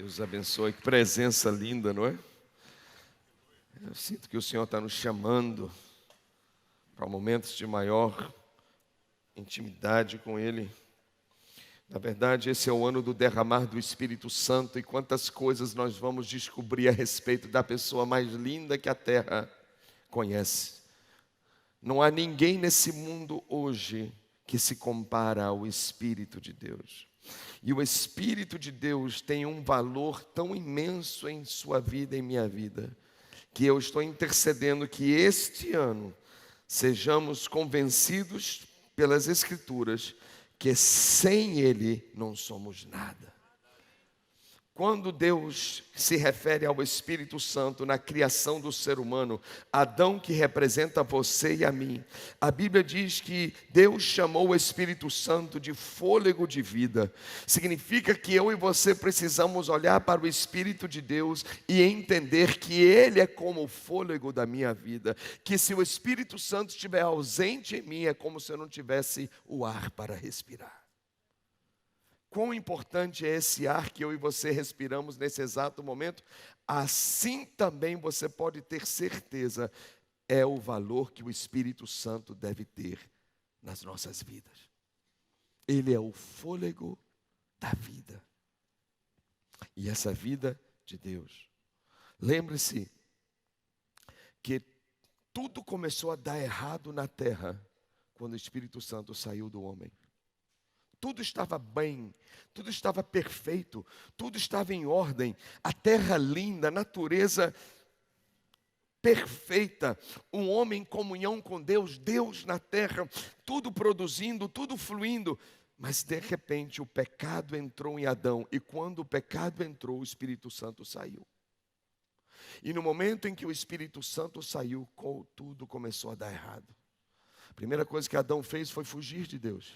Deus abençoe, que presença linda, não é? Eu sinto que o Senhor está nos chamando para momentos de maior intimidade com Ele. Na verdade, esse é o ano do derramar do Espírito Santo, e quantas coisas nós vamos descobrir a respeito da pessoa mais linda que a terra conhece. Não há ninguém nesse mundo hoje que se compara ao Espírito de Deus. E o Espírito de Deus tem um valor tão imenso em sua vida e em minha vida, que eu estou intercedendo que este ano sejamos convencidos pelas Escrituras que sem Ele não somos nada. Quando Deus se refere ao Espírito Santo na criação do ser humano, Adão, que representa você e a mim, a Bíblia diz que Deus chamou o Espírito Santo de fôlego de vida. Significa que eu e você precisamos olhar para o Espírito de Deus e entender que Ele é como o fôlego da minha vida, que se o Espírito Santo estiver ausente em mim, é como se eu não tivesse o ar para respirar. Quão importante é esse ar que eu e você respiramos nesse exato momento? Assim também você pode ter certeza, é o valor que o Espírito Santo deve ter nas nossas vidas. Ele é o fôlego da vida. E essa vida de Deus. Lembre-se que tudo começou a dar errado na terra quando o Espírito Santo saiu do homem. Tudo estava bem, tudo estava perfeito, tudo estava em ordem, a terra linda, a natureza perfeita, um homem em comunhão com Deus, Deus na terra, tudo produzindo, tudo fluindo. Mas de repente o pecado entrou em Adão, e quando o pecado entrou, o Espírito Santo saiu. E no momento em que o Espírito Santo saiu, tudo começou a dar errado. A primeira coisa que Adão fez foi fugir de Deus.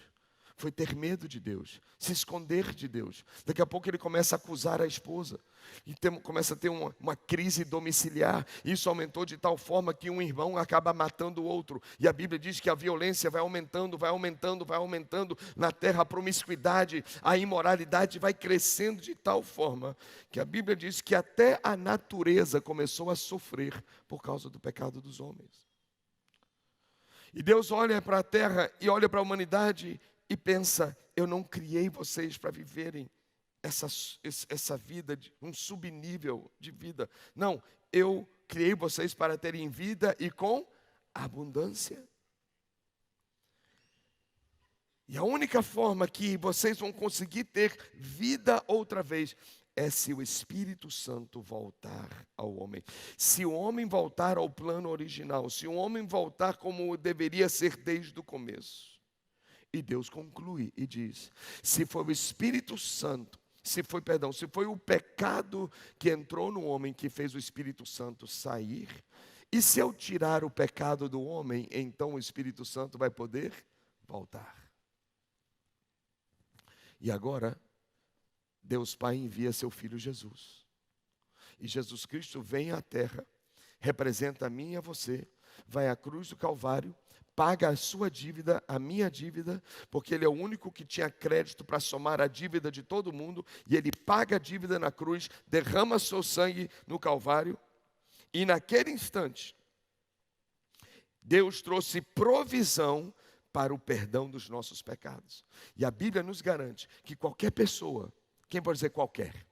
Foi ter medo de Deus, se esconder de Deus. Daqui a pouco ele começa a acusar a esposa. E começa a ter uma crise domiciliar. Isso aumentou de tal forma que um irmão acaba matando o outro. E a Bíblia diz que a violência vai aumentando, vai aumentando, vai aumentando na terra. A promiscuidade, a imoralidade vai crescendo de tal forma que a Bíblia diz que até a natureza começou a sofrer por causa do pecado dos homens. E Deus olha para a terra e olha para a humanidade e pensa: eu não criei vocês para viverem essa vida, um subnível de vida. Não, eu criei vocês para terem vida e com abundância. E a única forma que vocês vão conseguir ter vida outra vez é se o Espírito Santo voltar ao homem. Se o homem voltar ao plano original, se o homem voltar como deveria ser desde o começo. E Deus conclui e diz: se foi o Espírito Santo, se foi o pecado que entrou no homem que fez o Espírito Santo sair, e se eu tirar o pecado do homem, então o Espírito Santo vai poder voltar. E agora, Deus Pai envia seu Filho Jesus. E Jesus Cristo vem à terra, representa a mim e a você, vai à cruz do Calvário, paga a sua dívida, a minha dívida, porque Ele é o único que tinha crédito para somar a dívida de todo mundo, e Ele paga a dívida na cruz, derrama seu sangue no Calvário, e naquele instante, Deus trouxe provisão para o perdão dos nossos pecados. E a Bíblia nos garante que qualquer pessoa, quem pode dizer qualquer?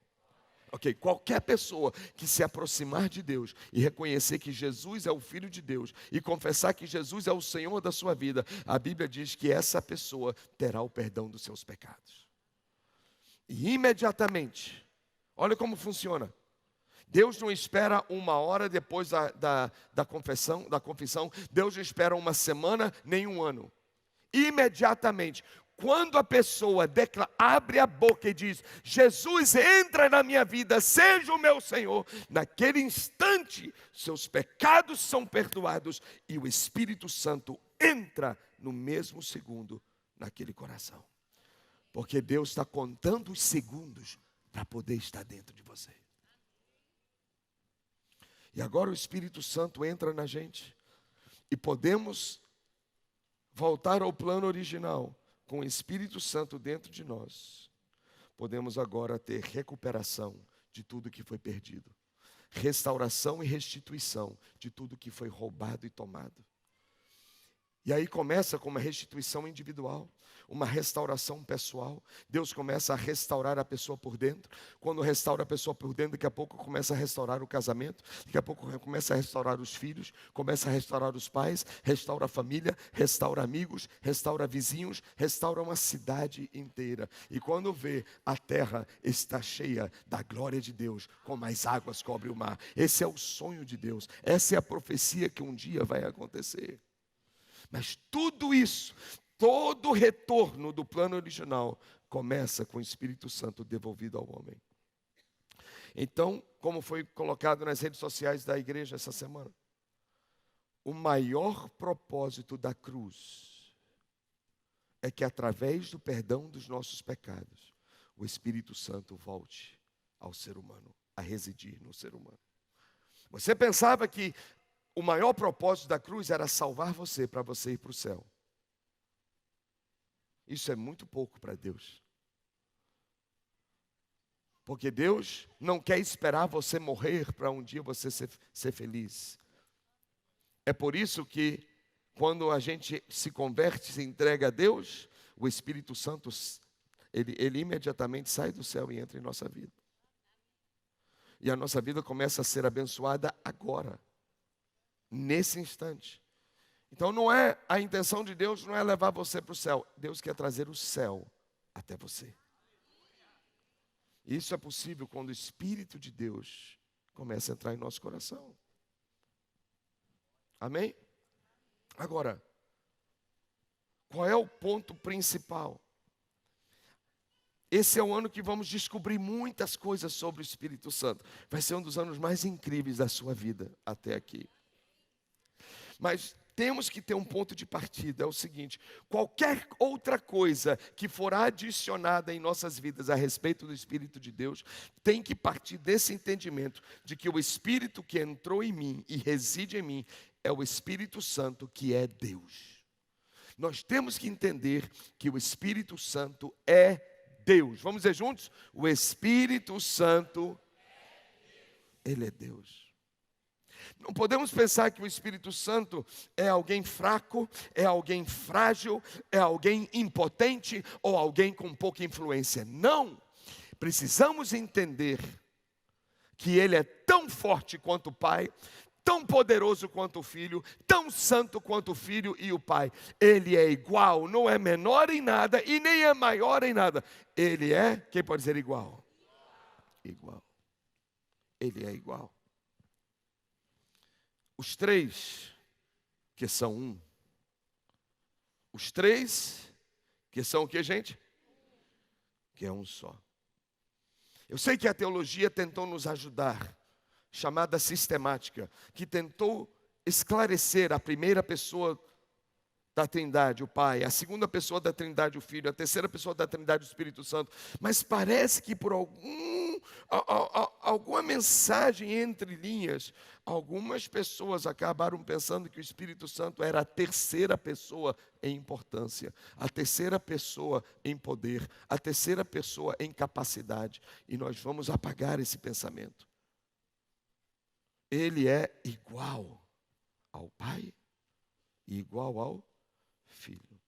Ok, qualquer pessoa que se aproximar de Deus e reconhecer que Jesus é o Filho de Deus e confessar que Jesus é o Senhor da sua vida, a Bíblia diz que essa pessoa terá o perdão dos seus pecados. E imediatamente, olha como funciona. Deus não espera uma hora depois da confissão, Deus não espera uma semana nem um ano. Imediatamente. Quando a pessoa abre a boca e diz: Jesus, entra na minha vida, seja o meu Senhor, naquele instante, seus pecados são perdoados e o Espírito Santo entra no mesmo segundo naquele coração. Porque Deus está contando os segundos para poder estar dentro de você. E agora o Espírito Santo entra na gente e podemos voltar ao plano original. Com o Espírito Santo dentro de nós, podemos agora ter recuperação de tudo que foi perdido. Restauração e restituição de tudo que foi roubado e tomado. E aí começa com uma restituição individual, uma restauração pessoal. Deus começa a restaurar a pessoa por dentro. Quando restaura a pessoa por dentro, daqui a pouco começa a restaurar o casamento. Daqui a pouco começa a restaurar os filhos, começa a restaurar os pais, restaura a família, restaura amigos, restaura vizinhos, restaura uma cidade inteira. E quando vê, a terra está cheia da glória de Deus, como as águas cobrem o mar. Esse é o sonho de Deus. Essa é a profecia que um dia vai acontecer. Mas tudo isso, todo o retorno do plano original, começa com o Espírito Santo devolvido ao homem. Então, como foi colocado nas redes sociais da igreja essa semana, o maior propósito da cruz é que através do perdão dos nossos pecados, o Espírito Santo volte ao ser humano, a residir no ser humano. Você pensava que o maior propósito da cruz era salvar você, para você ir para o céu. Isso é muito pouco para Deus. Porque Deus não quer esperar você morrer para um dia você ser feliz. É por isso que quando a gente se converte, se entrega a Deus, o Espírito Santo, ele imediatamente sai do céu e entra em nossa vida. E a nossa vida começa a ser abençoada agora. Nesse instante. Então a intenção de Deus não é levar você para o céu. Deus quer trazer o céu até você. Isso é possível quando o Espírito de Deus começa a entrar em nosso coração. Amém? Agora, qual é o ponto principal? Esse é o ano que vamos descobrir muitas coisas sobre o Espírito Santo. Vai ser um dos anos mais incríveis da sua vida até aqui. Mas temos que ter um ponto de partida, é o seguinte: qualquer outra coisa que for adicionada em nossas vidas a respeito do Espírito de Deus, tem que partir desse entendimento de que o Espírito que entrou em mim e reside em mim é o Espírito Santo que é Deus. Nós temos que entender que o Espírito Santo é Deus. Vamos dizer juntos? O Espírito Santo, Ele é Deus. Não podemos pensar que o Espírito Santo é alguém fraco, é alguém frágil, é alguém impotente ou alguém com pouca influência. Não! Precisamos entender que Ele é tão forte quanto o Pai, tão poderoso quanto o Filho, tão santo quanto o Filho e o Pai. Ele é igual, não é menor em nada e nem é maior em nada. Ele é, quem pode dizer igual? Igual. Ele é igual. Os três, que são um. Os três, que são o que, gente? Que é um só. Eu sei que a teologia tentou nos ajudar, chamada sistemática, que tentou esclarecer a primeira pessoa da Trindade, o Pai, a segunda pessoa da Trindade, o Filho, a terceira pessoa da Trindade, o Espírito Santo. Mas parece que por alguma mensagem entre linhas, algumas pessoas acabaram pensando que o Espírito Santo era a terceira pessoa em importância, a terceira pessoa em poder, a terceira pessoa em capacidade. E nós vamos apagar esse pensamento. Ele é igual ao Pai e igual ao Filho.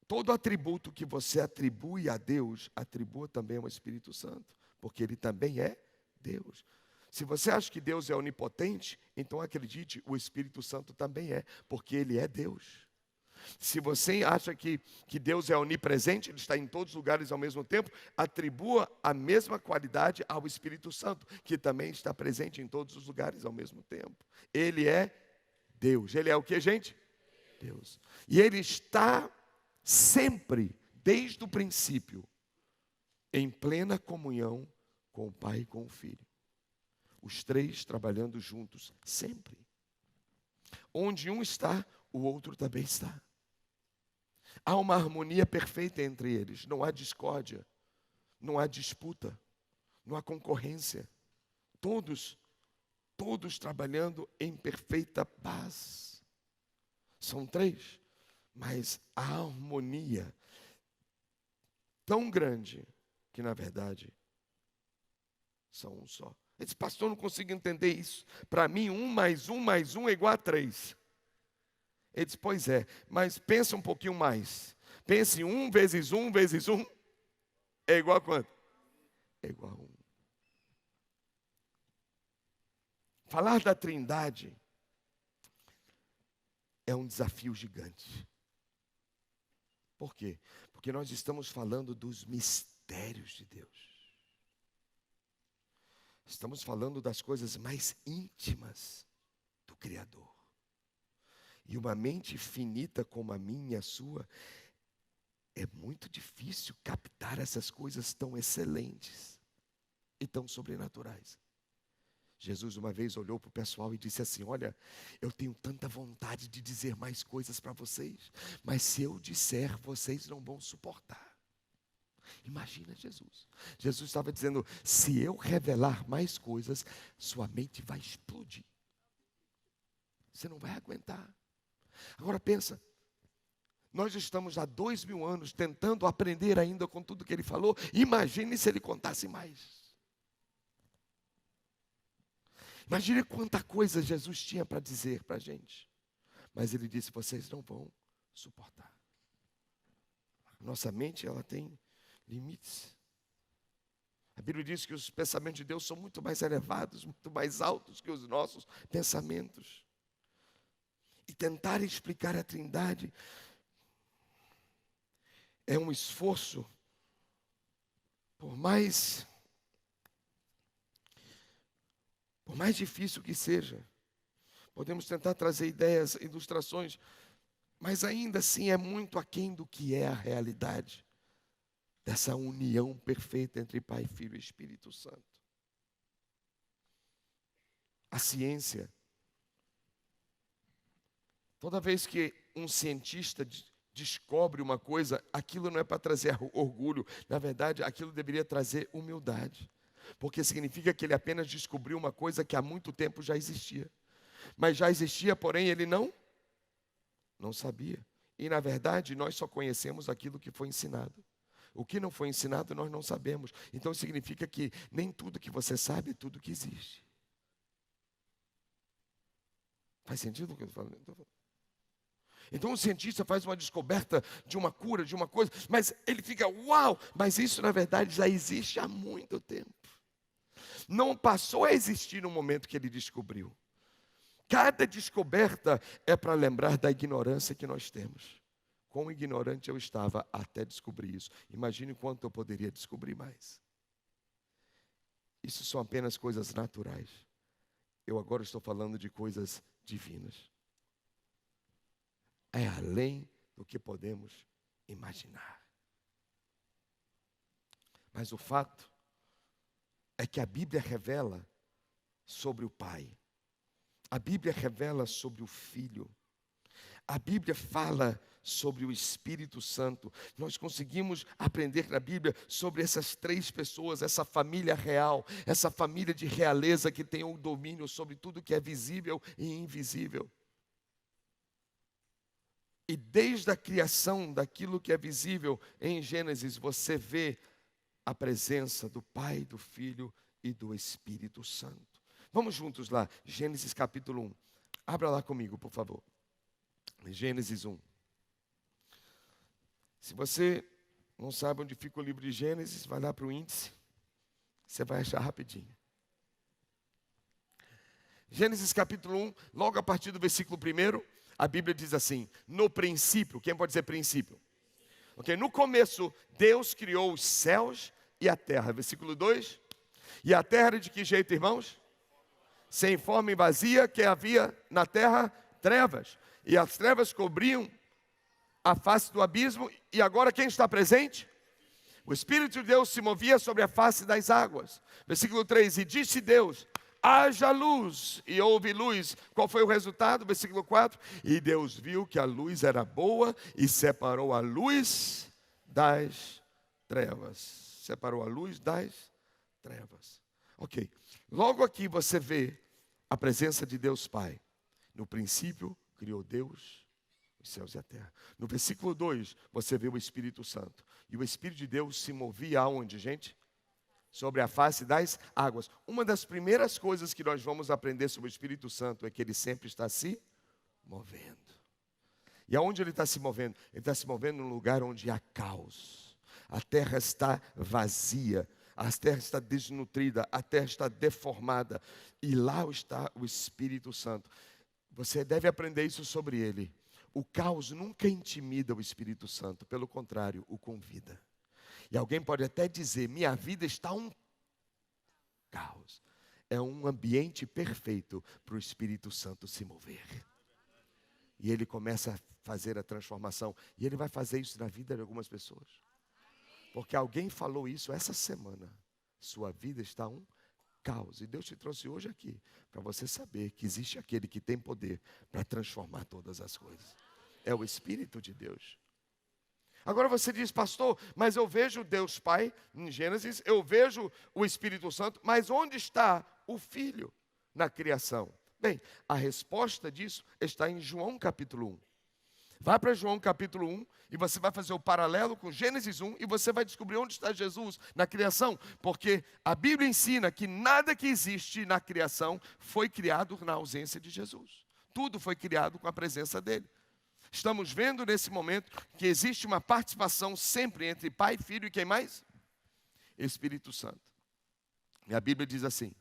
Todo atributo que você atribui a Deus, atribua também ao Espírito Santo, porque Ele também é Deus. Se você acha que Deus é onipotente, então acredite, o Espírito Santo também é, porque Ele é Deus. Se você acha que Deus é onipresente, Ele está em todos os lugares ao mesmo tempo, atribua a mesma qualidade ao Espírito Santo, que também está presente em todos os lugares ao mesmo tempo. Ele é Deus. Ele é o que, gente? Deus. E Ele está sempre, desde o princípio, em plena comunhão com o Pai e com o Filho. Os três trabalhando juntos, sempre. Onde um está, o outro também está. Há uma harmonia perfeita entre eles. Não há discórdia, não há disputa, não há concorrência. Todos trabalhando em perfeita paz. São três, mas a harmonia tão grande que, na verdade, são um só. Ele disse, pastor, eu não consigo entender isso. Para mim, 1 mais 1 mais 1 é igual a 3. Ele disse, pois é, mas pensa um pouquinho mais. Pense em 1 vezes 1 vezes 1 é igual a quanto? É igual a 1. Falar da Trindade é um desafio gigante. Por quê? Porque nós estamos falando dos mistérios de Deus. Estamos falando das coisas mais íntimas do Criador. E uma mente finita como a minha e a sua, é muito difícil captar essas coisas tão excelentes e tão sobrenaturais. Jesus uma vez olhou para o pessoal e disse assim, olha, eu tenho tanta vontade de dizer mais coisas para vocês, mas se eu disser, vocês não vão suportar. Imagina Jesus. Jesus estava dizendo, se eu revelar mais coisas, sua mente vai explodir. Você não vai aguentar. Agora pensa, nós estamos há 2000 anos tentando aprender ainda com tudo que ele falou. Imagine se ele contasse mais. Imagine quanta coisa Jesus tinha para dizer para a gente. Mas ele disse, vocês não vão suportar. Nossa mente, ela tem limites. A Bíblia diz que os pensamentos de Deus são muito mais elevados, muito mais altos que os nossos pensamentos. E tentar explicar a Trindade é um esforço, por mais difícil que seja. Podemos tentar trazer ideias, ilustrações, mas ainda assim é muito aquém do que é a realidade dessa união perfeita entre Pai, Filho e Espírito Santo. A ciência, toda vez que um cientista descobre uma coisa, aquilo não é para trazer orgulho, na verdade, aquilo deveria trazer humildade, porque significa que ele apenas descobriu uma coisa que há muito tempo já existia, mas já existia, porém ele não sabia, e na verdade nós só conhecemos aquilo que foi ensinado. O que não foi ensinado nós não sabemos, então significa que nem tudo que você sabe é tudo que existe. Faz sentido o que eu estou falando? Então o cientista faz uma descoberta de uma cura, de uma coisa, mas ele fica, uau, mas isso na verdade já existe há muito tempo. Não passou a existir no momento que ele descobriu. Cada descoberta é para lembrar da ignorância que nós temos. Quão ignorante eu estava até descobrir isso. Imagine quanto eu poderia descobrir mais. Isso são apenas coisas naturais. Eu agora estou falando de coisas divinas. É além do que podemos imaginar. Mas o fato é que a Bíblia revela sobre o Pai. A Bíblia revela sobre o Filho. A Bíblia fala sobre o Espírito Santo. Nós conseguimos aprender na Bíblia sobre essas três pessoas, essa família real, essa família de realeza que tem o domínio sobre tudo que é visível e invisível. E desde a criação daquilo que é visível, em Gênesis, você vê a presença do Pai, do Filho e do Espírito Santo. Vamos juntos lá, Gênesis capítulo 1. Abra lá comigo, por favor. Gênesis 1. Se você não sabe onde fica o livro de Gênesis, vai lá para o índice. Você vai achar rapidinho. Gênesis capítulo 1, logo a partir do versículo 1, a Bíblia diz assim, no princípio, quem pode dizer princípio? Ok, no começo, Deus criou os céus e a terra. Versículo 2, e a terra era de que jeito, irmãos? Sem forma e vazia, que havia na terra trevas. E as trevas cobriam a face do abismo. E agora quem está presente? O Espírito de Deus se movia sobre a face das águas. Versículo 3, e disse Deus, haja luz, e houve luz. Qual foi o resultado? Versículo 4, e Deus viu que a luz era boa, e separou a luz das trevas. Separou a luz das trevas. Ok, logo aqui você vê a presença de Deus Pai. No princípio, criou Deus os céus e a terra. No versículo 2, você vê o Espírito Santo. E o Espírito de Deus se movia aonde, gente? sobre a face das águas. Uma das primeiras coisas que nós vamos aprender sobre o Espírito Santo é que ele sempre está se movendo. E aonde ele está se movendo? Ele está se movendo num lugar onde há caos. A terra está vazia, a terra está desnutrida, a terra está deformada. E lá está o Espírito Santo. Você deve aprender isso sobre ele. O caos nunca intimida o Espírito Santo, pelo contrário, o convida. E alguém pode até dizer, minha vida está um caos. É um ambiente perfeito para o Espírito Santo se mover. E ele começa a fazer a transformação. E ele vai fazer isso na vida de algumas pessoas. Porque alguém falou isso essa semana. Sua vida está um caos. E Deus te trouxe hoje aqui para você saber que existe aquele que tem poder para transformar todas as coisas. É o Espírito de Deus. Agora você diz, pastor, mas eu vejo Deus Pai em Gênesis, eu vejo o Espírito Santo, mas onde está o Filho na criação? Bem, a resposta disso está em João capítulo 1. Vá para João capítulo 1 e você vai fazer o paralelo com Gênesis 1 e você vai descobrir onde está Jesus na criação. Porque a Bíblia ensina que nada que existe na criação foi criado na ausência de Jesus. Tudo foi criado com a presença dele. Estamos vendo nesse momento que existe uma participação sempre entre Pai, Filho e quem mais? Espírito Santo. E a Bíblia diz assim,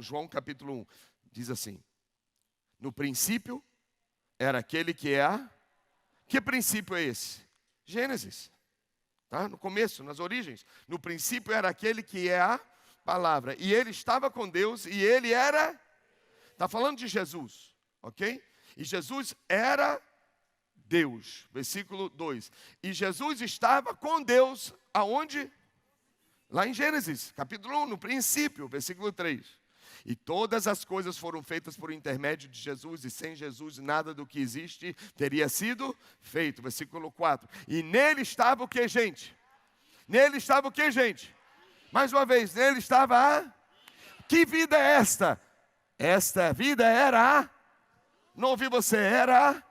João capítulo 1, diz assim, no princípio era aquele que é a... Que princípio é esse? Gênesis. Tá? No começo, nas origens. No princípio era aquele que é a palavra. E ele estava com Deus e ele era... Está falando de Jesus, ok? E Jesus era Deus. Versículo 2. E Jesus estava com Deus, aonde? Lá em Gênesis, capítulo 1, no princípio, versículo 3. E todas as coisas foram feitas por intermédio de Jesus, e sem Jesus nada do que existe teria sido feito. Versículo 4. E nele estava o que, gente? Nele estava o que, gente? Mais uma vez, nele estava a... Que vida é esta? Esta vida era a... Não ouvi você, era a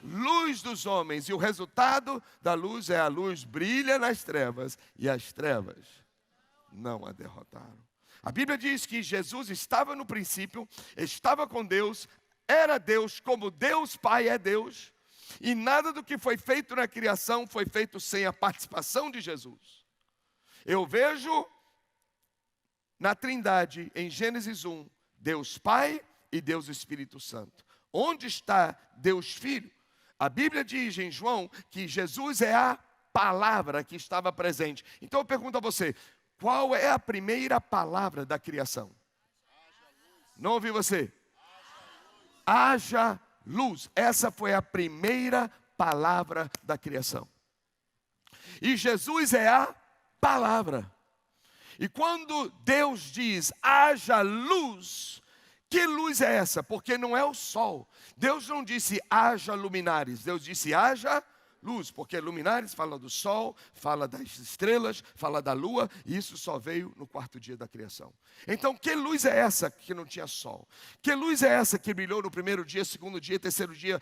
luz dos homens. E o resultado da luz é a luz brilha nas trevas, e as trevas não a derrotaram. A Bíblia diz que Jesus estava no princípio, estava com Deus, era Deus como Deus Pai é Deus, e nada do que foi feito na criação foi feito sem a participação de Jesus. Eu vejo na Trindade, em Gênesis 1, Deus Pai e Deus Espírito Santo. Onde está Deus Filho? A Bíblia diz em João que Jesus é a palavra que estava presente. Então eu pergunto a você, qual é a primeira palavra da criação? Não ouvi você? Haja luz. Essa foi a primeira palavra da criação. E Jesus é a palavra. E quando Deus diz haja luz, que luz é essa? Porque não é o sol. Deus não disse haja luminares, Deus disse haja luz, porque luminares fala do sol, fala das estrelas, fala da lua, e isso só veio no quarto dia da criação. Então, que luz é essa que não tinha sol? Que luz é essa que brilhou no primeiro dia, segundo dia, terceiro dia,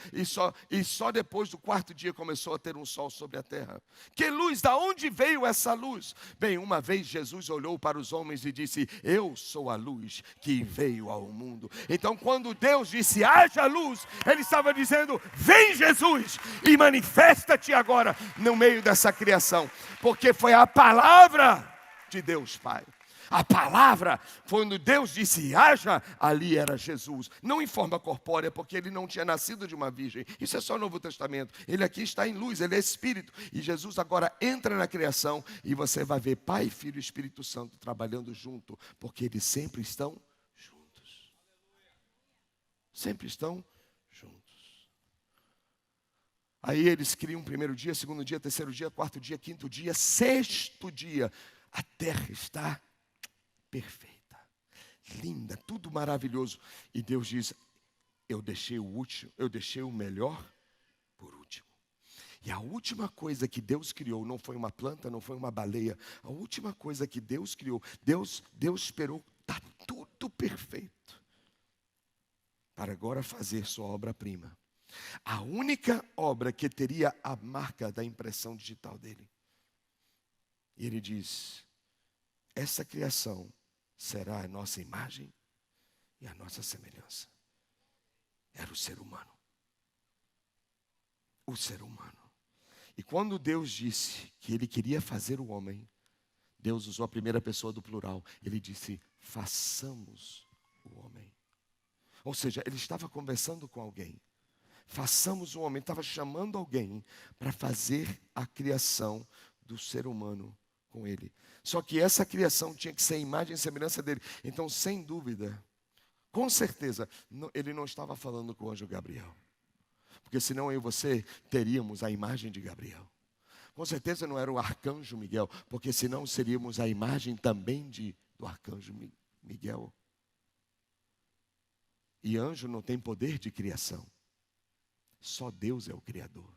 e só depois do quarto dia começou a ter um sol sobre a terra? Que luz, da onde veio essa luz? Bem, uma vez Jesus olhou para os homens e disse, eu sou a luz que veio ao mundo. Então, quando Deus disse, haja luz, Ele estava dizendo, vem Jesus e manifesta-te agora no meio dessa criação, porque foi a palavra de Deus Pai. A palavra, quando Deus disse haja, ali era Jesus. Não em forma corpórea, porque ele não tinha nascido de uma virgem. Isso é só o Novo Testamento. Ele aqui está em luz, ele é Espírito. E Jesus agora entra na criação e você vai ver Pai, Filho e Espírito Santo trabalhando junto, porque eles sempre estão juntos. Sempre estão juntos. Aí eles criam primeiro dia, segundo dia, terceiro dia, quarto dia, quinto dia, sexto dia. A terra está perfeita, linda, tudo maravilhoso. E Deus diz, eu deixei o último, eu deixei o melhor por último. E a última coisa que Deus criou não foi uma planta, não foi uma baleia. A última coisa que Deus criou, Deus esperou, está tudo perfeito, para agora fazer sua obra-prima. A única obra que teria a marca da impressão digital dele. E ele diz, essa criação será a nossa imagem e a nossa semelhança. Era o ser humano. O ser humano. E quando Deus disse que Ele queria fazer o homem, Deus usou a primeira pessoa do plural. Ele disse, façamos o homem. Ou seja, Ele estava conversando com alguém. Façamos o homem. Estava chamando alguém para fazer a criação do ser humano com Ele. Só que essa criação tinha que ser a imagem e semelhança dele. Então, sem dúvida, com certeza, Ele não estava falando com o anjo Gabriel. Porque senão eu e você teríamos a imagem de Gabriel. Com certeza não era o arcanjo Miguel, porque senão seríamos a imagem também do arcanjo Miguel. E anjo não tem poder de criação. Só Deus é o Criador.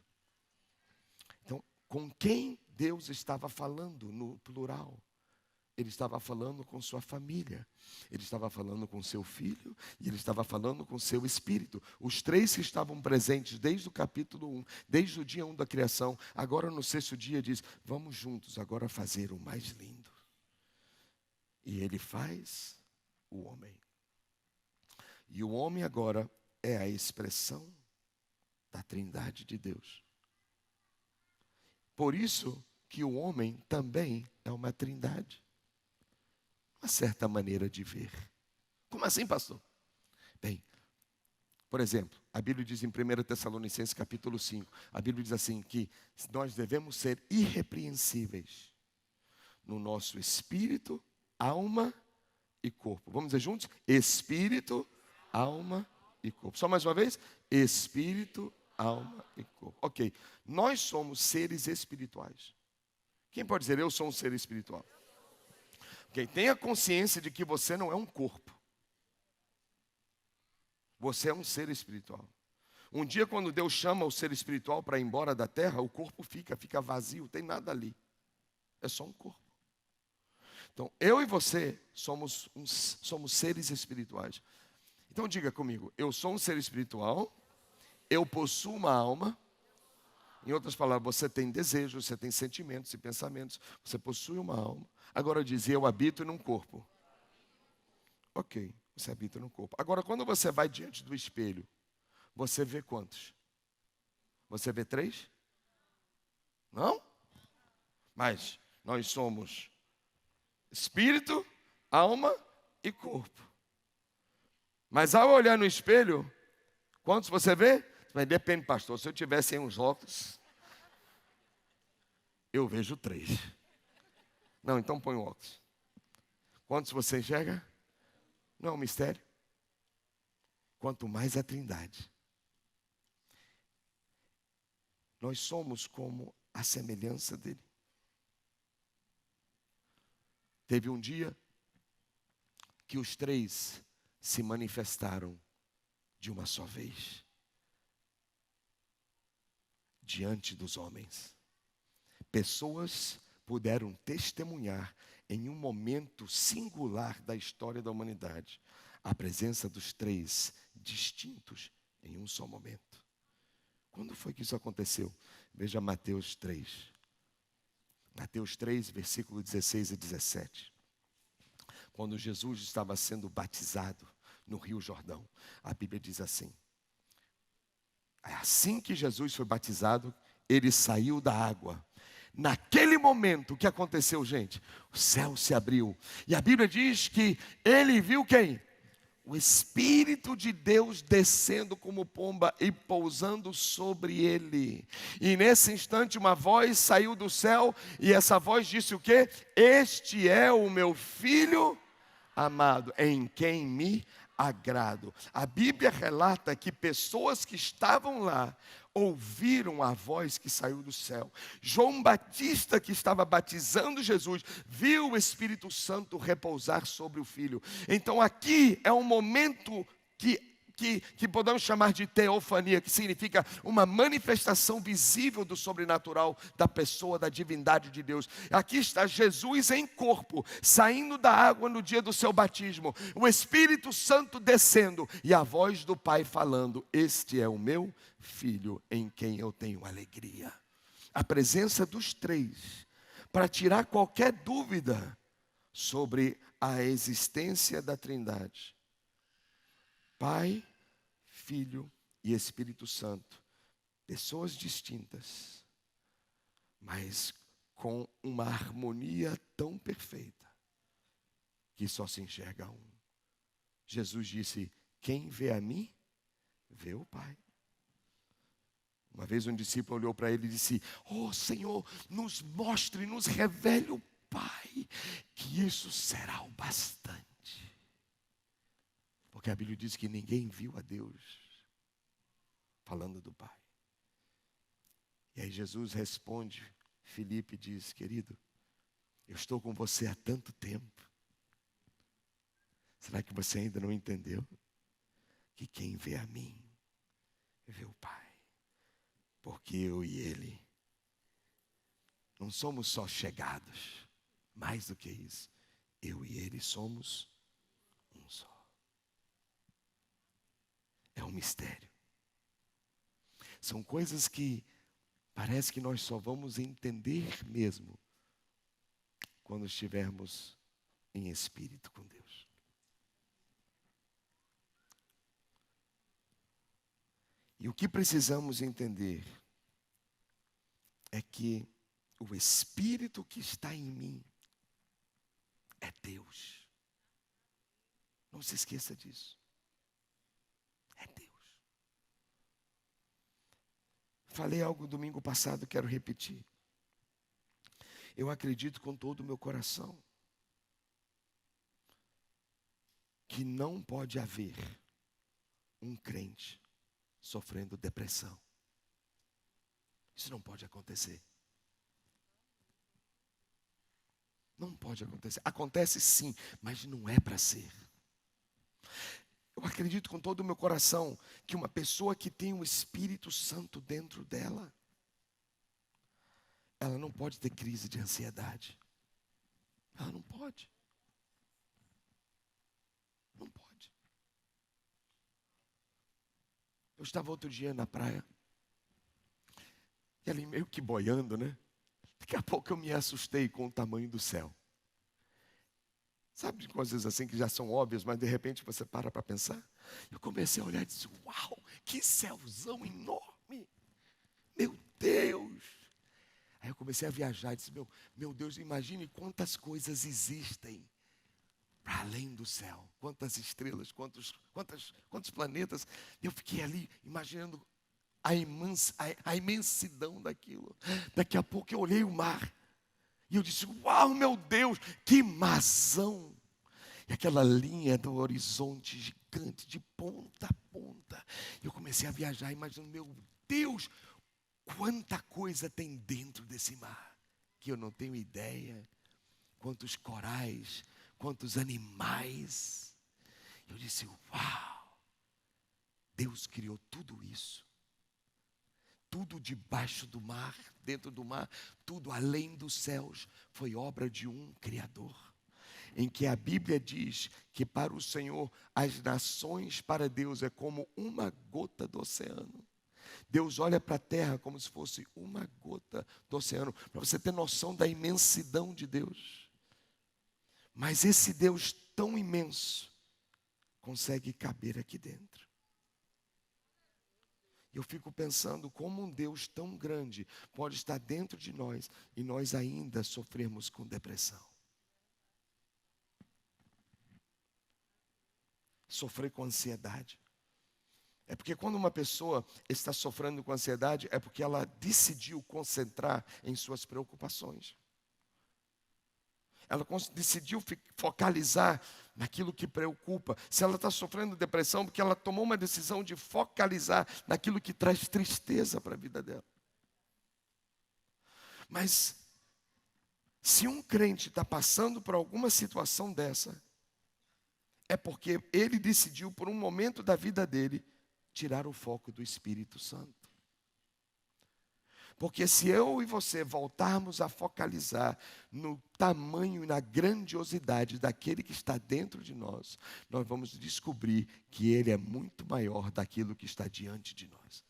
Então, com quem Deus estava falando no plural? Ele estava falando com sua família, ele estava falando com seu filho e ele estava falando com seu espírito. Os três que estavam presentes desde o capítulo 1, desde o dia 1 da criação, agora no sexto dia diz, vamos juntos agora fazer o mais lindo. E ele faz o homem. E o homem agora é a expressão da Trindade de Deus. Por isso que o homem também é uma trindade. Uma certa maneira de ver. Como assim, pastor? Bem, por exemplo, a Bíblia diz em 1 Tessalonicenses capítulo 5, a Bíblia diz assim que nós devemos ser irrepreensíveis no nosso espírito, alma e corpo. Vamos dizer juntos? Espírito, alma e corpo. Só mais uma vez? Espírito, alma e corpo. Ok, nós somos seres espirituais. Quem pode dizer, eu sou um ser espiritual? Ok, tenha consciência de que você não é um corpo. Você é um ser espiritual. Um dia quando Deus chama o ser espiritual para ir embora da terra, o corpo fica vazio, não tem nada ali. É só um corpo. Então, eu e você somos seres espirituais. Então diga comigo, eu sou um ser espiritual, eu possuo uma alma. Em outras palavras, você tem desejos, você tem sentimentos e pensamentos, você possui uma alma. Agora diz, eu habito num corpo. Ok, você habita num corpo. Agora, quando você vai diante do espelho, você vê quantos? Você vê 3? Não? Mas nós somos espírito, alma e corpo. Mas ao olhar no espelho, quantos você vê? Mas depende, pastor, se eu tivesse uns óculos, eu vejo 3. Não, então põe o óculos. Quantos você enxerga? Não é um mistério? Quanto mais a Trindade. Nós somos como a semelhança dele. Teve um dia que os 3 se manifestaram de uma só vez diante dos homens. Pessoas puderam testemunhar em um momento singular da história da humanidade a presença dos 3 distintos em um só momento. Quando foi que isso aconteceu? Veja Mateus 3. Mateus 3, versículo 16 e 17. Quando Jesus estava sendo batizado no Rio Jordão, a Bíblia diz assim. Assim que Jesus foi batizado, ele saiu da água. Naquele momento, o que aconteceu, gente? O céu se abriu. E a Bíblia diz que ele viu quem? O Espírito de Deus descendo como pomba e pousando sobre ele. E nesse instante uma voz saiu do céu e essa voz disse o quê? Este é o meu filho amado, em quem me agrado. A Bíblia relata que pessoas que estavam lá ouviram a voz que saiu do céu. João Batista, que estava batizando Jesus, viu o Espírito Santo repousar sobre o Filho. Então aqui é um momento que podemos chamar de teofania, que significa uma manifestação visível do sobrenatural da pessoa, da divindade de Deus. Aqui está Jesus em corpo, saindo da água no dia do seu batismo, o Espírito Santo descendo e a voz do Pai falando, este é o meu Filho em quem eu tenho alegria. A presença dos 3, para tirar qualquer dúvida, sobre a existência da Trindade. Pai, Filho e Espírito Santo. Pessoas distintas, mas com uma harmonia tão perfeita que só se enxerga um. Jesus disse: quem vê a mim, vê o Pai. Uma vez um discípulo olhou para ele e disse: oh Senhor, nos mostre, nos revele o Pai, que isso será o bastante. Porque a Bíblia diz que ninguém viu a Deus, falando do Pai. E aí Jesus responde, Filipe diz: querido, eu estou com você há tanto tempo. Será que você ainda não entendeu? Que quem vê a mim, vê o Pai. Porque eu e Ele não somos só chegados, mais do que isso. Eu e Ele somos um só. É um mistério. São coisas que parece que nós só vamos entender mesmo quando estivermos em espírito com Deus. E o que precisamos entender é que o Espírito que está em mim é Deus. Não se esqueça disso. É Deus. Falei algo domingo passado, quero repetir. Eu acredito com todo o meu coração que não pode haver um crente sofrendo depressão. Isso não pode acontecer. Não pode acontecer. Acontece sim, mas não é para ser. Eu acredito com todo o meu coração que uma pessoa que tem o Espírito Santo dentro dela, ela não pode ter crise de ansiedade. Ela não pode. Não pode. Eu estava outro dia na praia, e ali meio que boiando, né? Daqui a pouco eu me assustei com o tamanho do céu. Sabe de coisas assim que já são óbvias, mas de repente você para pensar? Eu comecei a olhar e disse: uau, que céuzão enorme! Meu Deus! Aí eu comecei a viajar e disse: meu Deus, imagine quantas coisas existem para além do céu. Quantas estrelas, quantos planetas. Eu fiquei ali imaginando a imensidão daquilo. Daqui a pouco eu olhei o mar. E eu disse: uau, meu Deus, que marzão. E aquela linha do horizonte gigante, de ponta a ponta. Eu comecei a viajar, imaginando: meu Deus, quanta coisa tem dentro desse mar, que eu não tenho ideia. Quantos corais, quantos animais. Eu disse: uau, Deus criou tudo isso. Tudo debaixo do mar, dentro do mar, tudo além dos céus, foi obra de um Criador. Em que a Bíblia diz que para o Senhor, as nações para Deus é como uma gota do oceano. Deus olha para a terra como se fosse uma gota do oceano, para você ter noção da imensidão de Deus. Mas esse Deus tão imenso consegue caber aqui dentro. Eu fico pensando como um Deus tão grande pode estar dentro de nós e nós ainda sofremos com depressão. Sofrer com ansiedade. É porque quando uma pessoa está sofrendo com ansiedade, é porque ela decidiu concentrar em suas preocupações. Ela decidiu focalizar naquilo que preocupa. Se ela está sofrendo depressão, porque ela tomou uma decisão de focalizar naquilo que traz tristeza para a vida dela. Mas, se um crente está passando por alguma situação dessa, é porque ele decidiu, por um momento da vida dele, tirar o foco do Espírito Santo. Porque se eu e você voltarmos a focalizar no tamanho e na grandiosidade daquele que está dentro de nós, nós vamos descobrir que ele é muito maior daquilo que está diante de nós.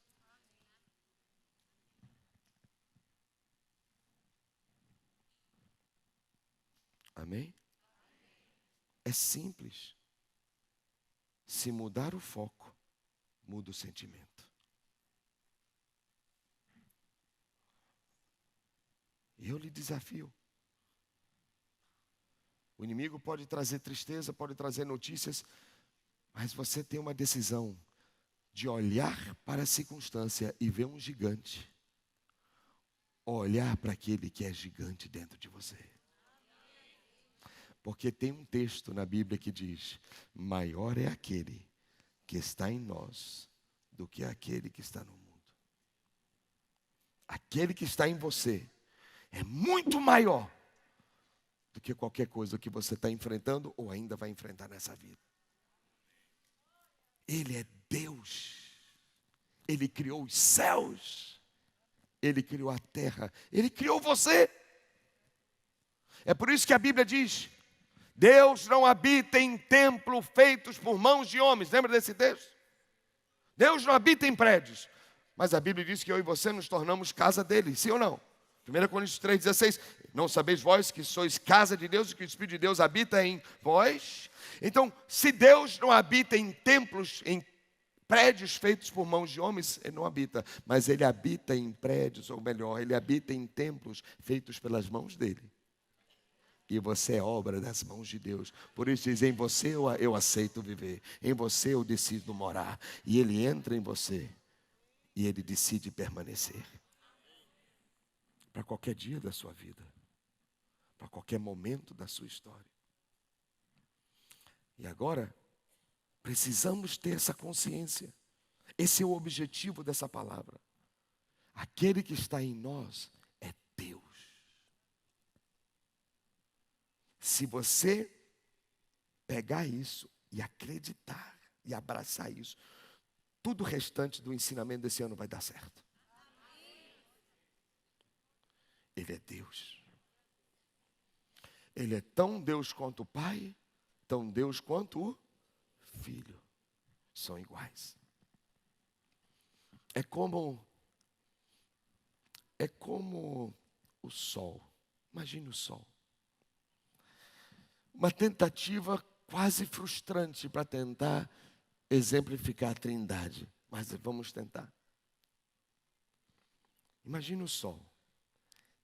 Amém? É simples. Se mudar o foco, muda o sentimento. E eu lhe desafio. O inimigo pode trazer tristeza, pode trazer notícias, mas você tem uma decisão de olhar para a circunstância e ver um gigante. Olhar para aquele que é gigante dentro de você. Porque tem um texto na Bíblia que diz: maior é aquele que está em nós do que aquele que está no mundo. Aquele que está em você é muito maior do que qualquer coisa que você está enfrentando ou ainda vai enfrentar nessa vida. Ele é Deus. Ele criou os céus. Ele criou a terra. Ele criou você. É por isso que a Bíblia diz: Deus não habita em templos feitos por mãos de homens. Lembra desse texto? Deus não habita em prédios. Mas a Bíblia diz que eu e você nos tornamos casa dele. Sim ou não? 1 Coríntios 3,16. Não sabeis vós que sois casa de Deus e que o Espírito de Deus habita em vós? Então, se Deus não habita em templos, em prédios feitos por mãos de homens, ele não habita. Mas ele habita em prédios, ou melhor, ele habita em templos feitos pelas mãos dele. E você é obra das mãos de Deus. Por isso diz: em você eu aceito viver. Em você eu decido morar. E ele entra em você. E ele decide permanecer. Para qualquer dia da sua vida. Para qualquer momento da sua história. E agora, precisamos ter essa consciência. Esse é o objetivo dessa palavra. Aquele que está em nós é Deus. Se você pegar isso e acreditar e abraçar isso, tudo o restante do ensinamento desse ano vai dar certo. Ele é Deus. Ele é tão Deus quanto o Pai, tão Deus quanto o Filho. São iguais. É como o sol. Imagine o sol. Uma tentativa quase frustrante para tentar exemplificar a Trindade. Mas vamos tentar. Imagine o sol.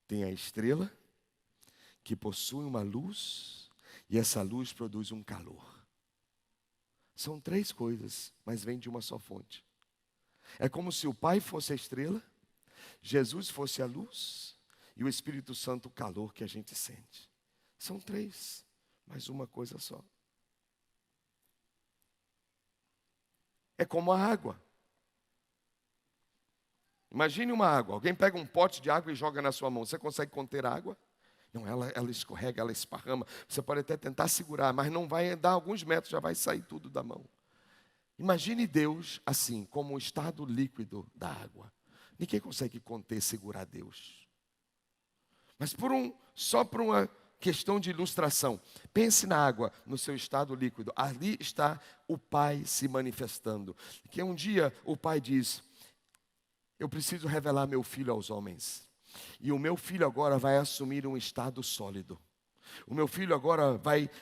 Tem a estrela, que possui uma luz, e essa luz produz um calor. São três coisas, mas vem de uma só fonte. É como se o Pai fosse a estrela, Jesus fosse a luz, e o Espírito Santo o calor que a gente sente. São três, mas uma coisa só. É como a água. Imagine uma água. Alguém pega um pote de água e joga na sua mão. Você consegue conter a água? Não, ela escorrega, ela esparrama. Você pode até tentar segurar, mas não vai andar alguns metros, já vai sair tudo da mão. Imagine Deus assim, como o estado líquido da água. Ninguém consegue conter, segurar Deus. Mas só por uma questão de ilustração. Pense na água, no seu estado líquido. Ali está o Pai se manifestando. Que um dia o Pai diz: eu preciso revelar meu filho aos homens. E o meu filho agora vai assumir um estado sólido. O meu filho agora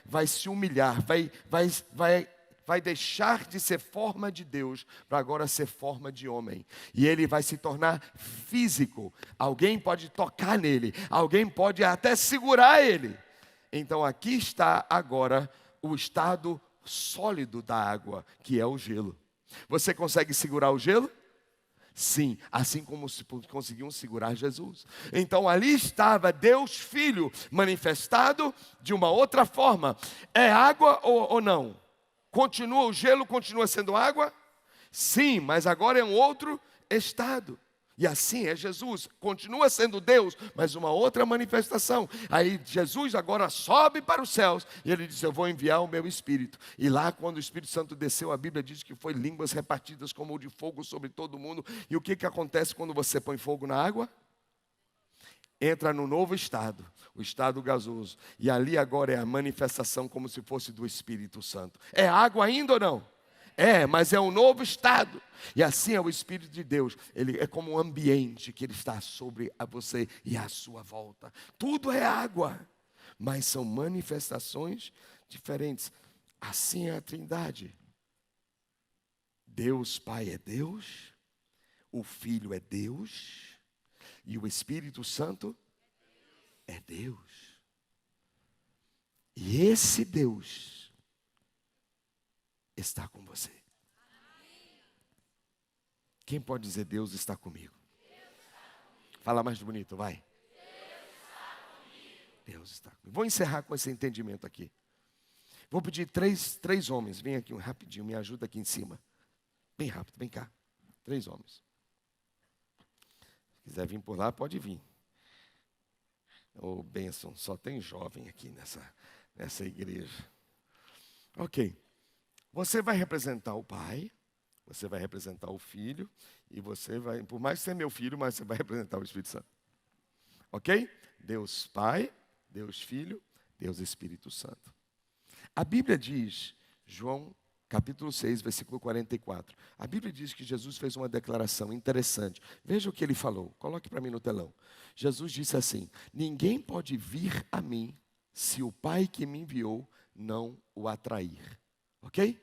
vai se humilhar, vai deixar de ser forma de Deus para agora ser forma de homem. E ele vai se tornar físico. Alguém pode tocar nele, alguém pode até segurar ele. Então aqui está agora o estado sólido da água, que é o gelo. Você consegue segurar o gelo? Sim, assim como conseguiam segurar Jesus. Então ali estava Deus Filho manifestado de uma outra forma. É água ou não? Continua o gelo, continua sendo água? Sim, mas agora é um outro estado. E assim é Jesus, continua sendo Deus, mas uma outra manifestação. Aí Jesus agora sobe para os céus e ele diz: eu vou enviar o meu Espírito. E lá quando o Espírito Santo desceu, a Bíblia diz que foi línguas repartidas como de fogo sobre todo mundo. E o que acontece quando você põe fogo na água? Entra no novo estado, o estado gasoso. E ali agora é a manifestação como se fosse do Espírito Santo. É água ainda ou não? É, mas é um novo estado. E assim é o Espírito de Deus. Ele é como um ambiente que ele está sobre a você e à sua volta. Tudo é água. mas são manifestações diferentes. Assim é a Trindade. Deus Pai é Deus, o Filho é Deus e o Espírito Santo é Deus. E esse Deus está com você. Quem pode dizer Deus está comigo? Fala mais bonito, vai. Deus está comigo. Vou encerrar com esse entendimento aqui. Vou pedir três homens, vem aqui rapidinho, me ajuda aqui em cima. Bem rápido, vem cá. 3 homens. Se quiser vir por lá, pode vir. Ô, bênção, só tem jovem aqui nessa igreja. Ok. Você vai representar o pai, você vai representar o filho, e você vai, por mais que você é meu filho, mas você vai representar o Espírito Santo. Ok? Deus Pai, Deus Filho, Deus Espírito Santo. A Bíblia diz, João capítulo 6, versículo 44. A Bíblia diz que Jesus fez uma declaração interessante. Veja o que ele falou. Coloque para mim no telão. Jesus disse assim: ninguém pode vir a mim se o Pai que me enviou não o atrair. Ok?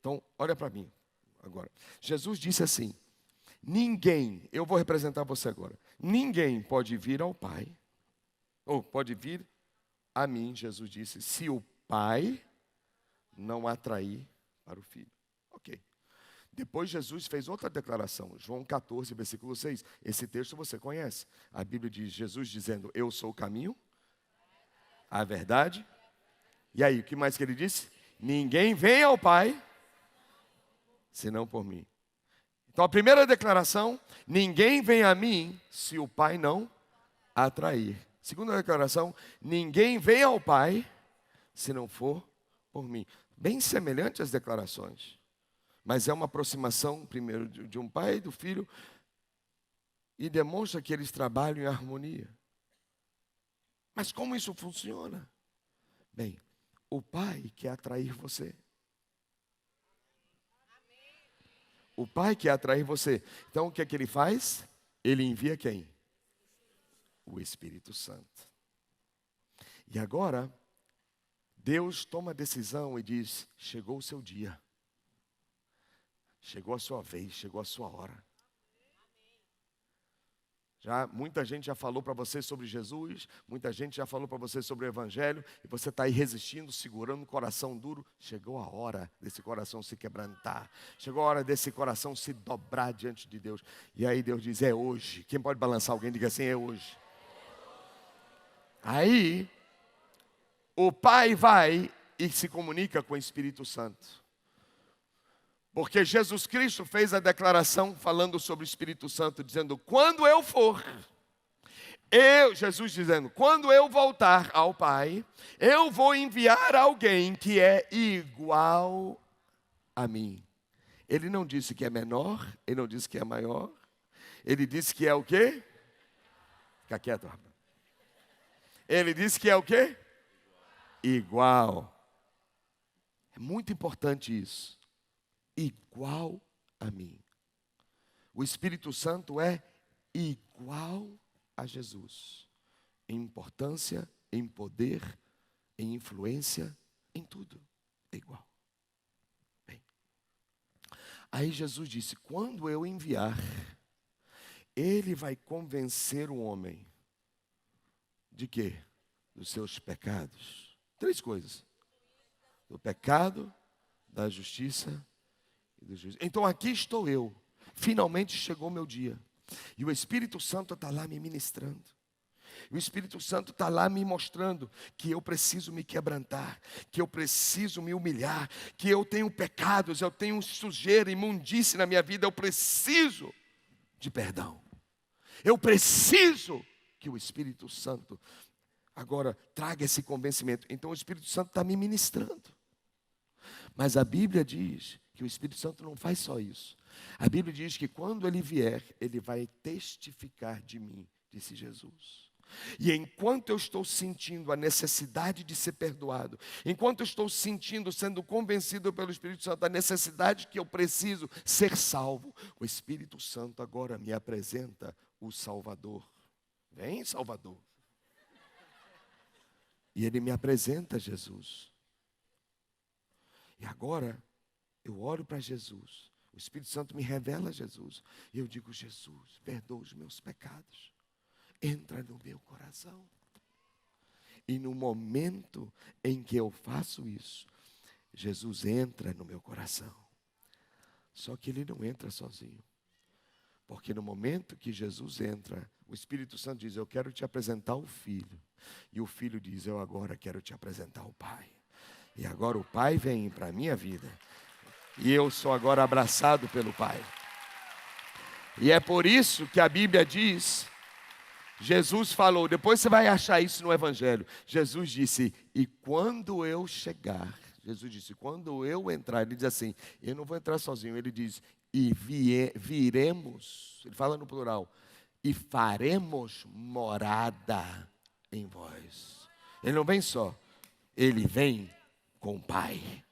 Então, olha para mim agora. Jesus disse assim: ninguém, eu vou representar você agora. Ninguém pode vir ao Pai, ou pode vir a mim, Jesus disse, se o Pai não atrair para o Filho. Ok. Depois Jesus fez outra declaração, João 14, versículo 6. Esse texto você conhece. A Bíblia diz, Jesus dizendo, eu sou o caminho, a verdade. E aí, o que mais que ele disse? Ninguém vem ao Pai, senão por mim. Então a primeira declaração, ninguém vem a mim se o Pai não atrair. Segunda declaração, ninguém vem ao Pai se não for por mim. Bem semelhante às declarações, mas é uma aproximação primeiro de um pai e do filho e demonstra que eles trabalham em harmonia. Mas como isso funciona? Bem, o pai quer atrair você. O pai quer atrair você. Então o que é que ele faz? Ele envia quem? O Espírito Santo. E agora, Deus toma a decisão e diz, chegou o seu dia. Chegou a sua vez, chegou a sua hora. Muita gente já falou para você sobre Jesus, muita gente já falou para você sobre o Evangelho, e você está aí resistindo, segurando o coração duro. Chegou a hora desse coração se quebrantar. Chegou a hora desse coração se dobrar diante de Deus. E aí Deus diz, é hoje. Quem pode balançar alguém, diga assim, é hoje. Aí, o Pai vai e se comunica com o Espírito Santo. Porque Jesus Cristo fez a declaração falando sobre o Espírito Santo, dizendo, quando eu for, Jesus dizendo, quando eu voltar ao Pai, eu vou enviar alguém que é igual a mim. Ele não disse que é menor, ele não disse que é maior, ele disse que é o quê? Fica quieto, rapaz. Ele disse que é o quê? Igual. É muito importante isso. Igual a mim. O Espírito Santo é igual a Jesus. Em importância, em poder, em influência, em tudo. É igual. Bem. Aí Jesus disse, quando eu enviar, ele vai convencer o homem. De quê? Dos seus pecados. 3 coisas. Do pecado, da justiça e do juízo. Então aqui estou eu. Finalmente chegou o meu dia. E o Espírito Santo está lá me ministrando. O Espírito Santo está lá me mostrando que eu preciso me quebrantar, que eu preciso me humilhar, que eu tenho pecados, eu tenho sujeira, imundície na minha vida, eu preciso de perdão. Eu preciso que o Espírito Santo agora traga esse convencimento. Então o Espírito Santo está me ministrando. Mas a Bíblia diz que o Espírito Santo não faz só isso. A Bíblia diz que quando ele vier, ele vai testificar de mim, disse Jesus. E enquanto eu estou sentindo a necessidade de ser perdoado, enquanto eu estou sendo convencido pelo Espírito Santo da necessidade que eu preciso ser salvo, o Espírito Santo agora me apresenta o Salvador. Vem, Salvador. E ele me apresenta Jesus. E agora, eu olho para Jesus. O Espírito Santo me revela Jesus. E eu digo, Jesus, perdoa os meus pecados. Entra no meu coração. E no momento em que eu faço isso, Jesus entra no meu coração. Só que ele não entra sozinho. Porque no momento que Jesus entra, o Espírito Santo diz, eu quero te apresentar o Filho. E o Filho diz, eu agora quero te apresentar o Pai. E agora o Pai vem para a minha vida. E eu sou agora abraçado pelo Pai. E é por isso que a Bíblia diz, Jesus falou, depois você vai achar isso no Evangelho. Jesus disse, e quando eu chegar, Jesus disse, quando eu entrar, ele diz assim, eu não vou entrar sozinho, ele diz, e viremos, ele fala no plural, e faremos morada em vós. Ele não vem só, ele vem com o Pai.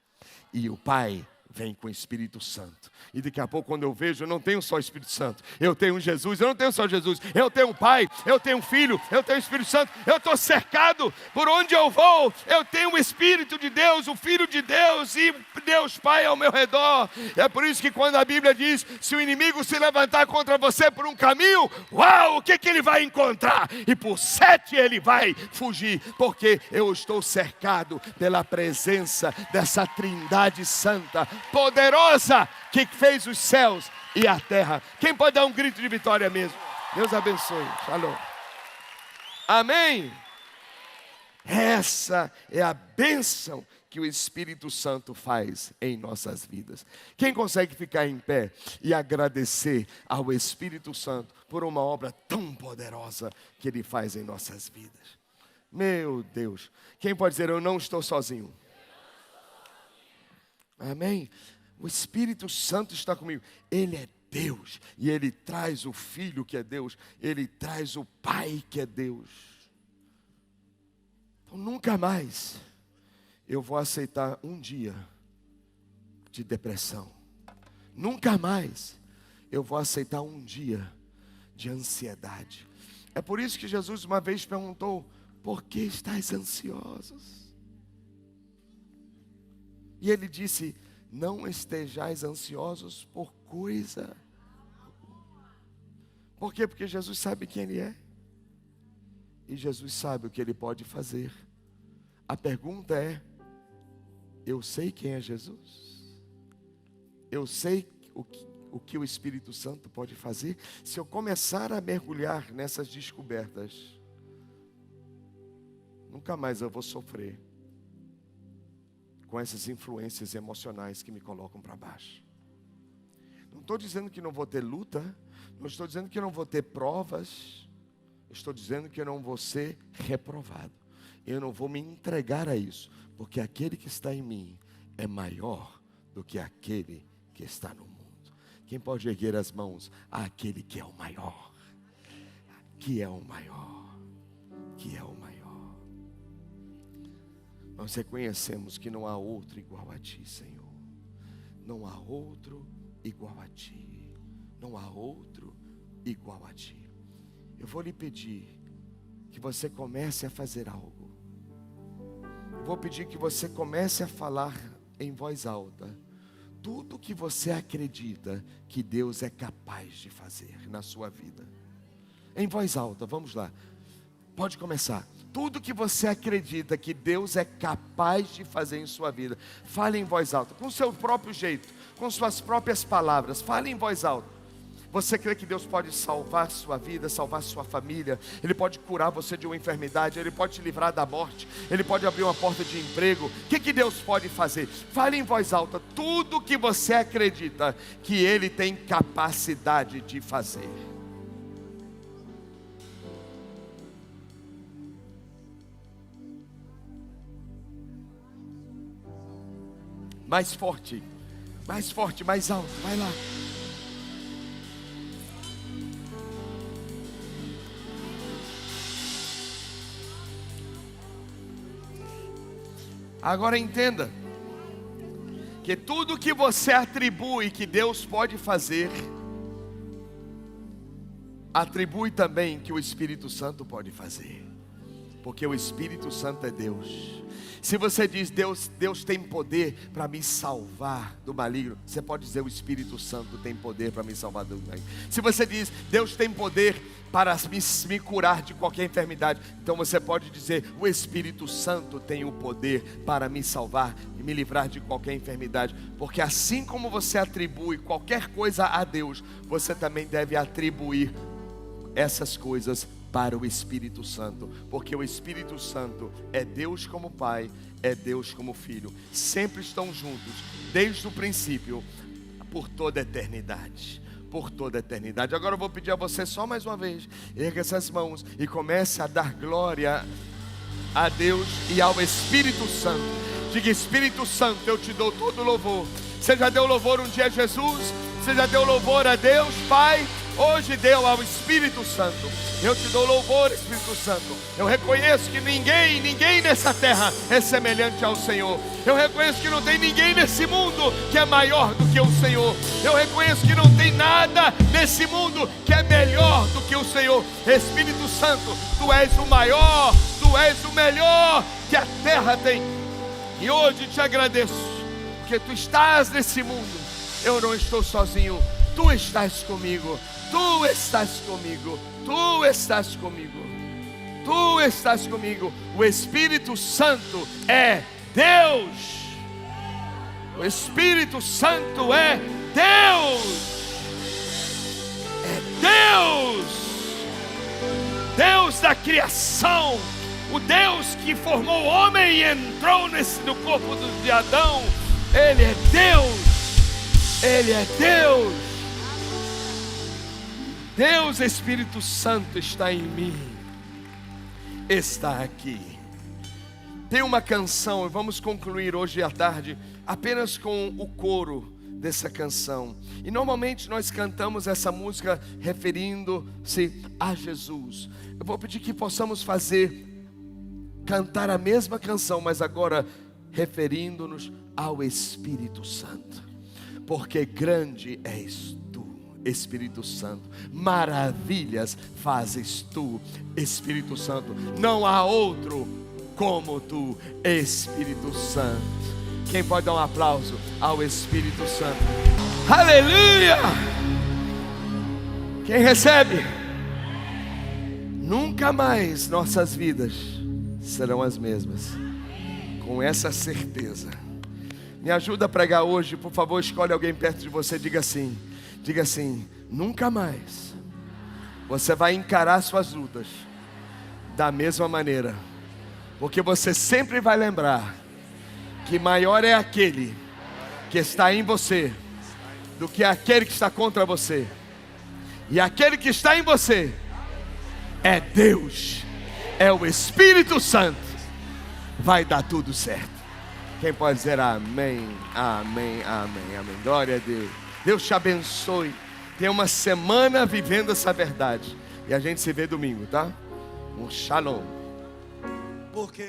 E o Pai vem com o Espírito Santo. E daqui a pouco, quando eu vejo, eu não tenho só o Espírito Santo. Eu tenho Jesus, eu não tenho só Jesus. Eu tenho o Pai, eu tenho o Filho, eu tenho o Espírito Santo. Eu estou cercado, por onde eu vou, eu tenho o Espírito de Deus, o Filho de Deus e Deus Pai ao meu redor. É por isso que quando a Bíblia diz, se o inimigo se levantar contra você por um caminho, uau, o que ele vai encontrar? E por 7 ele vai fugir, porque eu estou cercado pela presença dessa Trindade Santa, poderosa, que fez os céus e a terra. Quem pode dar um grito de vitória mesmo? Deus abençoe. Shalom. Amém? Essa é a bênção que o Espírito Santo faz em nossas vidas. Quem consegue ficar em pé e agradecer ao Espírito Santo por uma obra tão poderosa que Ele faz em nossas vidas? Meu Deus. Quem pode dizer, eu não estou sozinho? Amém? O Espírito Santo está comigo. Ele é Deus. E Ele traz o Filho que é Deus. Ele traz o Pai que é Deus. Então nunca mais eu vou aceitar um dia de depressão. Nunca mais eu vou aceitar um dia de ansiedade. É por isso que Jesus uma vez perguntou, por que estáis ansiosos? E Ele disse, não estejais ansiosos por coisa. Por quê? Porque Jesus sabe quem Ele é. E Jesus sabe o que Ele pode fazer. A pergunta é, eu sei quem é Jesus? Eu sei o que o Espírito Santo pode fazer? Se eu começar a mergulhar nessas descobertas, nunca mais eu vou sofrer com essas influências emocionais que me colocam para baixo. Não estou dizendo que não vou ter luta, não estou dizendo que não vou ter provas, estou dizendo que eu não vou ser reprovado. Eu não vou me entregar a isso, porque aquele que está em mim é maior do que aquele que está no mundo. Quem pode erguer as mãos àquele que é o maior? Que é o maior, que é o maior. Nós reconhecemos que não há outro igual a Ti, Senhor. Não há outro igual a Ti. Não há outro igual a Ti. Eu vou lhe pedir que você comece a fazer algo. Eu vou pedir que você comece a falar em voz alta tudo que você acredita que Deus é capaz de fazer na sua vida. Em voz alta, vamos lá. Pode começar. Tudo que você acredita que Deus é capaz de fazer em sua vida, fale em voz alta, com o seu próprio jeito, com suas próprias palavras, fale em voz alta. Você crê que Deus pode salvar sua vida, salvar sua família? Ele pode curar você de uma enfermidade, Ele pode te livrar da morte, Ele pode abrir uma porta de emprego. O que Deus pode fazer? Fale em voz alta tudo que você acredita que Ele tem capacidade de fazer. Mais forte, mais alto, vai lá. Agora entenda que tudo que você atribui que Deus pode fazer, atribui também que o Espírito Santo pode fazer. Porque o Espírito Santo é Deus. Se você diz, Deus tem poder para me salvar do maligno, você pode dizer, o Espírito Santo tem poder para me salvar do maligno. Se você diz, Deus tem poder para me curar de qualquer enfermidade, então você pode dizer, o Espírito Santo tem o poder para me salvar e me livrar de qualquer enfermidade. Porque assim como você atribui qualquer coisa a Deus, você também deve atribuir essas coisas para o Espírito Santo, porque o Espírito Santo é Deus como Pai, é Deus como Filho, sempre estão juntos, desde o princípio, por toda a eternidade. Por toda a eternidade. Agora eu vou pedir a você só mais uma vez, erga essas mãos e comece a dar glória a Deus e ao Espírito Santo. Diga, Espírito Santo, eu te dou todo louvor. Você já deu louvor um dia a Jesus? Você já deu louvor a Deus Pai? Hoje deu ao Espírito Santo. Eu te dou louvor, Espírito Santo. Eu reconheço que ninguém nessa terra é semelhante ao Senhor. Eu reconheço que não tem ninguém nesse mundo que é maior do que o Senhor. Eu reconheço que não tem nada nesse mundo que é melhor do que o Senhor. Espírito Santo, Tu és o maior, Tu és o melhor que a terra tem. E hoje te agradeço, porque Tu estás nesse mundo. Eu não estou sozinho, Tu estás comigo. Tu estás comigo, Tu estás comigo, Tu estás comigo. O Espírito Santo é Deus. O Espírito Santo é Deus. É Deus. Deus da criação. O Deus que formou o homem e entrou no corpo de Adão. Ele é Deus. Ele é Deus. Deus Espírito Santo está em mim, está aqui. Tem uma canção, e vamos concluir hoje à tarde apenas com o coro dessa canção. E normalmente nós cantamos essa música referindo-se a Jesus. Eu vou pedir que possamos cantar a mesma canção, mas agora referindo-nos ao Espírito Santo. Porque grande és Tu, Espírito Santo, maravilhas fazes Tu, Espírito Santo, não há outro como Tu, Espírito Santo. Quem pode dar um aplauso ao Espírito Santo? Aleluia! Quem recebe? Nunca mais nossas vidas serão as mesmas, com essa certeza. Me ajuda a pregar hoje, por favor, escolhe alguém perto de você, diga assim, nunca mais você vai encarar suas lutas da mesma maneira, porque você sempre vai lembrar que maior é aquele que está em você do que aquele que está contra você, e aquele que está em você é Deus, é o Espírito Santo. Vai dar tudo certo. Quem pode dizer amém, amém, amém, amém? Glória a Deus. Deus te abençoe. Tenha uma semana vivendo essa verdade. E a gente se vê domingo, tá? Um shalom. Porque